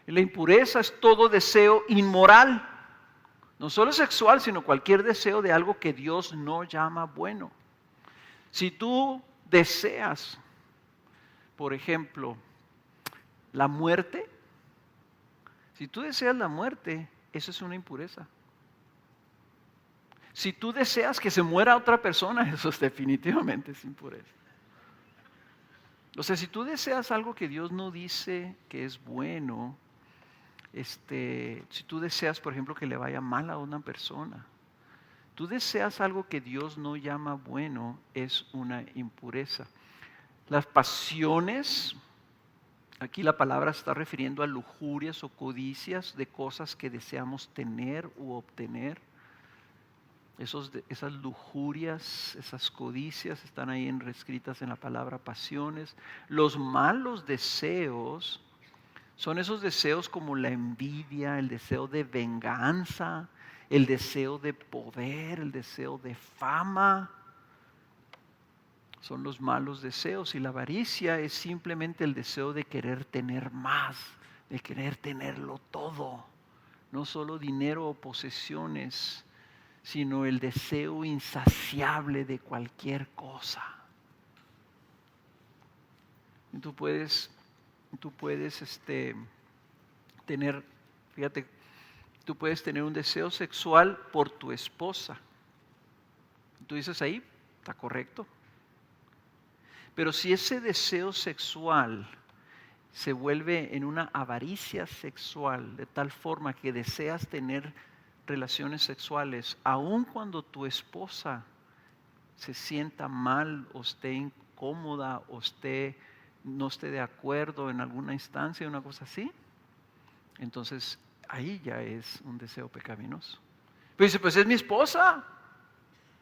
Y la impureza es todo deseo inmoral, no solo sexual, sino cualquier deseo de algo que Dios no llama bueno. Si tú deseas, por ejemplo, la muerte, si tú deseas la muerte, eso es una impureza. Si tú deseas que se muera otra persona, eso definitivamente es impureza. O sea, si tú deseas algo que Dios no dice que es bueno, si tú deseas, por ejemplo, que le vaya mal a una persona, tú deseas algo que Dios no llama bueno, es una impureza. Las pasiones, aquí la palabra se está refiriendo a lujurias o codicias de cosas que deseamos tener u obtener. Esas lujurias, esas codicias están ahí escritas en la palabra pasiones. Los malos deseos son esos deseos como la envidia, el deseo de venganza, el deseo de poder, el deseo de fama. Son los malos deseos, y la avaricia es simplemente el deseo de querer tener más, de querer tenerlo todo, no solo dinero o posesiones, sino el deseo insaciable de cualquier cosa. Y tú puedes tener, fíjate, tú puedes tener un deseo sexual por tu esposa. Tú dices ahí, está correcto. Pero si ese deseo sexual se vuelve en una avaricia sexual, de tal forma que deseas tener relaciones sexuales, aun cuando tu esposa se sienta mal o esté incómoda o no esté de acuerdo en alguna instancia, una cosa así, entonces ahí ya es un deseo pecaminoso. Pero dice, pues es mi esposa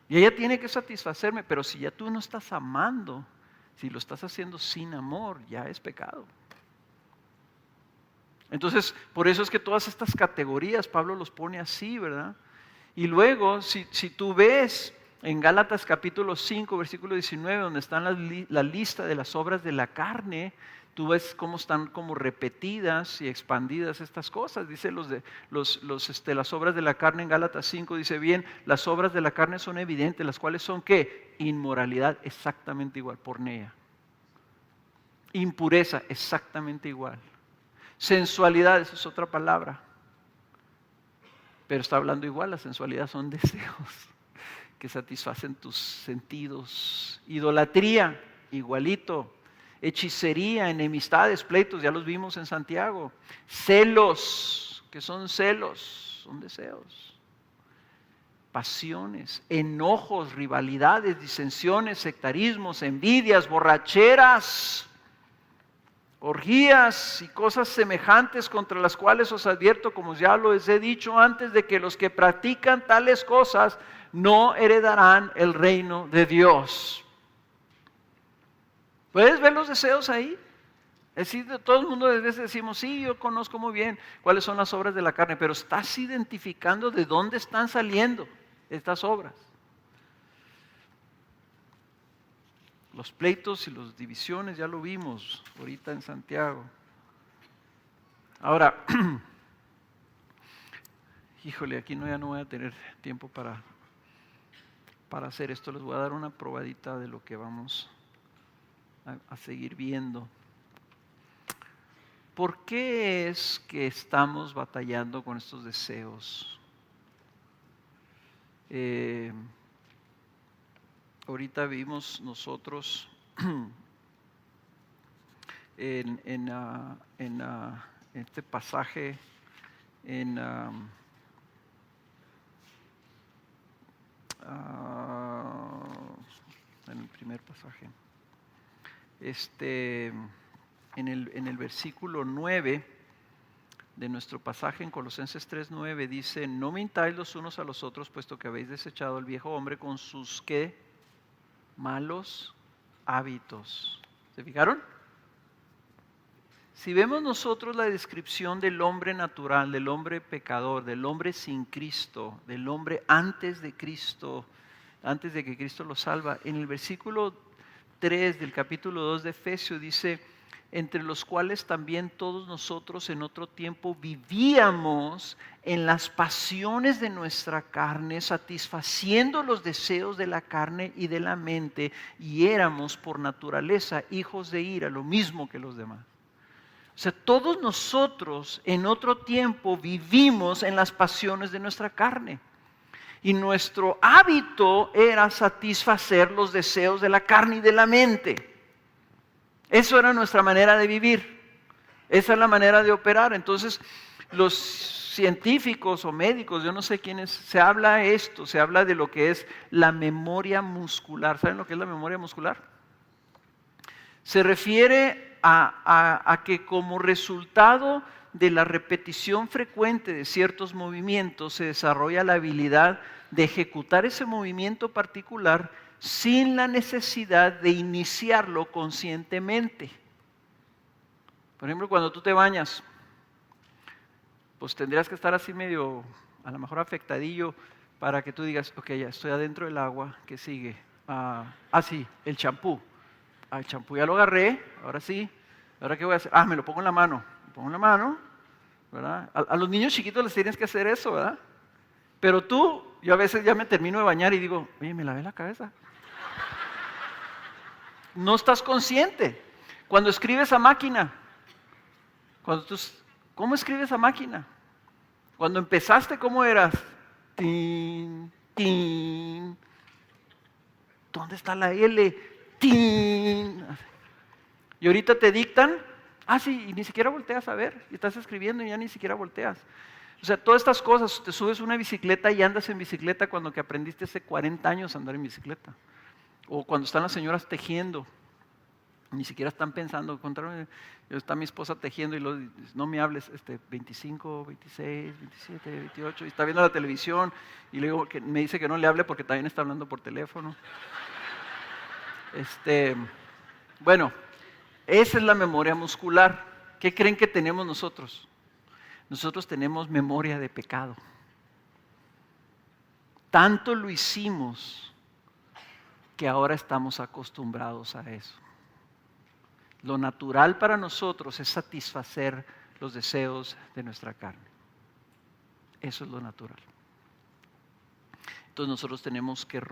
y ella tiene que satisfacerme, pero si ya tú no estás amando, si lo estás haciendo sin amor, ya es pecado. Entonces, por eso es que todas estas categorías Pablo los pone así, ¿verdad? Y luego, si tú ves en Gálatas capítulo 5, versículo 19, donde están la lista de las obras de la carne, tú ves cómo están como repetidas y expandidas estas cosas. Dice las obras de la carne en Gálatas 5, dice bien, las obras de la carne son evidentes, las cuales son ¿qué? Inmoralidad, exactamente igual, pornea. Impureza, exactamente igual. Sensualidad, esa es otra palabra. Pero está hablando igual, la sensualidad son deseos que satisfacen tus sentidos. Idolatría, igualito. Hechicería, enemistades, pleitos, ya los vimos en Santiago. Celos, ¿qué son celos? Son deseos. Pasiones, enojos, rivalidades, disensiones, sectarismos, envidias, borracheras, orgías y cosas semejantes, contra las cuales os advierto, como ya les he dicho antes, de que los que practican tales cosas no heredarán el reino de Dios. ¿Puedes ver los deseos ahí? Es decir, todo el mundo a veces decimos, sí, yo conozco muy bien cuáles son las obras de la carne, pero estás identificando de dónde están saliendo estas obras. Los pleitos y las divisiones ya lo vimos ahorita en Santiago. Ahora, híjole, aquí ya no voy a tener tiempo para hacer esto. Les voy a dar una probadita de lo que vamos a seguir viendo. ¿Por qué es que estamos batallando con estos deseos? Ahorita vimos nosotros en este pasaje en el primer pasaje, en el versículo 9 de nuestro pasaje en Colosenses 3:9 dice: no mintáis los unos a los otros, puesto que habéis desechado el viejo hombre con sus ¿qué? Malos hábitos. ¿Se fijaron? Si vemos nosotros la descripción del hombre natural, del hombre pecador, del hombre sin Cristo, del hombre antes de Cristo, antes de que Cristo lo salva, en el versículo 3 del capítulo 2 de Efesios dice: entre los cuales también todos nosotros en otro tiempo vivíamos en las pasiones de nuestra carne, satisfaciendo los deseos de la carne y de la mente, y éramos por naturaleza hijos de ira, lo mismo que los demás. O sea, todos nosotros en otro tiempo vivimos en las pasiones de nuestra carne. Y nuestro hábito era satisfacer los deseos de la carne y de la mente. Eso era nuestra manera de vivir. Esa es la manera de operar. Entonces, los científicos o médicos, yo no sé quiénes, se habla de lo que es la memoria muscular. ¿Saben lo que es la memoria muscular? Se refiere a que como resultado de la repetición frecuente de ciertos movimientos se desarrolla la habilidad de ejecutar ese movimiento particular sin la necesidad de iniciarlo conscientemente. Por ejemplo, cuando tú te bañas, pues tendrías que estar así medio, a lo mejor afectadillo, para que tú digas, ok, ya estoy adentro del agua, ¿qué sigue? Sí, el champú. El champú ya lo agarré, ahora sí. ¿Ahora qué voy a hacer? Me lo pongo en la mano. Lo pongo en la mano, ¿verdad? A los niños chiquitos les tienes que hacer eso, ¿verdad? Pero yo a veces ya me termino de bañar y digo, oye, me lavé la cabeza. No estás consciente. Cuando escribes a máquina, ¿cómo escribes a máquina? Cuando empezaste, ¿cómo eras? Tin, tin. ¿Dónde está la L? Tin. Y ahorita te dictan, sí, y ni siquiera volteas a ver, y estás escribiendo y ya ni siquiera volteas. O sea, todas estas cosas, te subes una bicicleta y andas en bicicleta cuando que aprendiste hace 40 años a andar en bicicleta. O cuando están las señoras tejiendo, ni siquiera están pensando, está mi esposa tejiendo y no me hables, 25, 26, 27, 28, y está viendo la televisión y luego me dice que no le hable porque también está hablando por teléfono. Bueno, esa es la memoria muscular. ¿Qué creen que tenemos nosotros? Nosotros tenemos memoria de pecado. Tanto lo hicimos que ahora estamos acostumbrados a eso. Lo natural para nosotros es satisfacer los deseos de nuestra carne. Eso es lo natural. Entonces nosotros tenemos que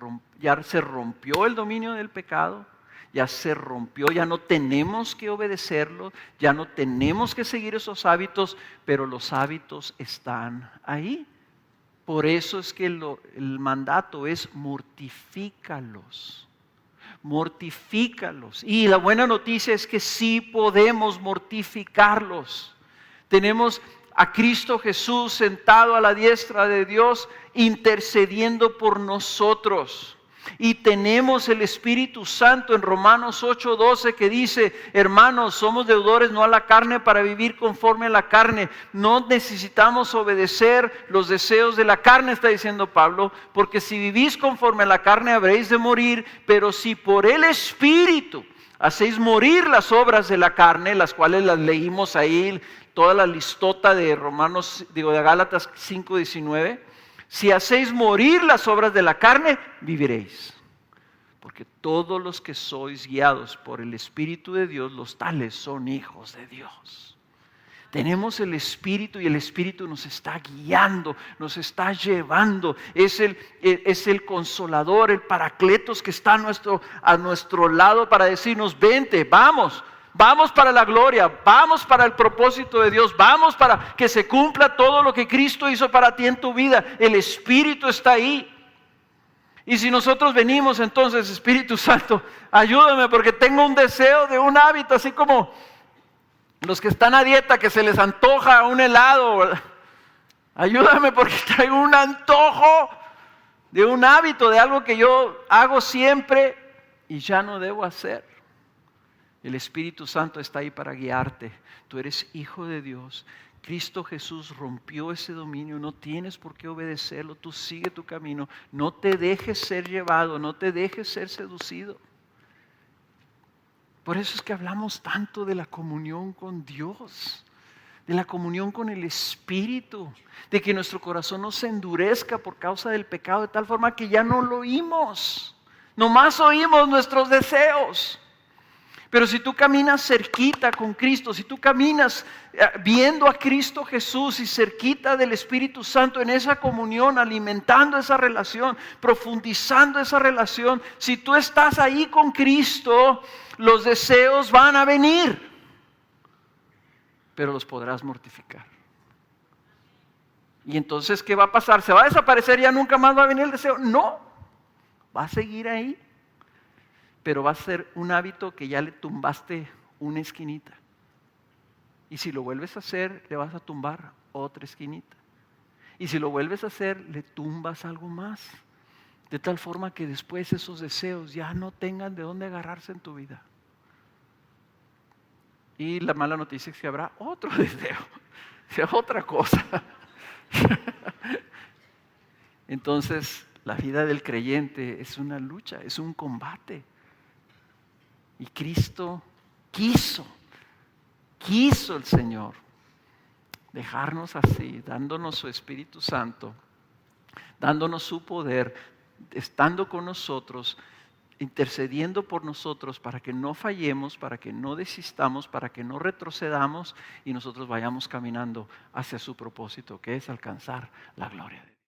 ya se rompió el dominio del pecado, ya se rompió, ya no tenemos que obedecerlo, ya no tenemos que seguir esos hábitos, pero los hábitos están ahí. Por eso es que el mandato es mortifícalos. Mortifícalos. Y la buena noticia es que sí podemos mortificarlos. Tenemos a Cristo Jesús sentado a la diestra de Dios intercediendo por nosotros. Y tenemos el Espíritu Santo en Romanos 8:12 que dice: hermanos, somos deudores no a la carne para vivir conforme a la carne. No necesitamos obedecer los deseos de la carne, está diciendo Pablo, porque si vivís conforme a la carne habréis de morir, pero si por el Espíritu hacéis morir las obras de la carne, las cuales las leímos ahí, toda la listota de de Gálatas 5:19. Si hacéis morir las obras de la carne, viviréis. Porque todos los que sois guiados por el Espíritu de Dios, los tales son hijos de Dios. Tenemos el Espíritu y el Espíritu nos está guiando, nos está llevando. Es el Consolador, el Paracletos que está a nuestro lado para decirnos: vente, vamos. Vamos para la gloria, vamos para el propósito de Dios, vamos para que se cumpla todo lo que Cristo hizo para ti en tu vida. El Espíritu está ahí. Y si nosotros venimos entonces: Espíritu Santo, ayúdame porque tengo un deseo de un hábito, así como los que están a dieta que se les antoja un helado. Ayúdame porque traigo un antojo de un hábito, de algo que yo hago siempre y ya no debo hacer. El Espíritu Santo está ahí para guiarte. Tú eres hijo de Dios. Cristo Jesús rompió ese dominio. No tienes por qué obedecerlo. Tú sigue tu camino. No te dejes ser llevado. No te dejes ser seducido. Por eso es que hablamos tanto de la comunión con Dios, de la comunión con el Espíritu, de que nuestro corazón no se endurezca por causa del pecado de tal forma que ya no lo oímos. Nomás oímos nuestros deseos. Pero si tú caminas cerquita con Cristo, si tú caminas viendo a Cristo Jesús y cerquita del Espíritu Santo en esa comunión, alimentando esa relación, profundizando esa relación, si tú estás ahí con Cristo, los deseos van a venir, pero los podrás mortificar. Y entonces, ¿qué va a pasar? ¿Se va a desaparecer y ya nunca más va a venir el deseo? No, va a seguir ahí. Pero va a ser un hábito que ya le tumbaste una esquinita. Y si lo vuelves a hacer, le vas a tumbar otra esquinita. Y si lo vuelves a hacer, le tumbas algo más. De tal forma que después esos deseos ya no tengan de dónde agarrarse en tu vida. Y la mala noticia es que habrá otro deseo, otra cosa. Entonces, la vida del creyente es una lucha, es un combate. Y Cristo quiso el Señor dejarnos así, dándonos su Espíritu Santo, dándonos su poder, estando con nosotros, intercediendo por nosotros para que no fallemos, para que no desistamos, para que no retrocedamos y nosotros vayamos caminando hacia su propósito, que es alcanzar la gloria de Dios.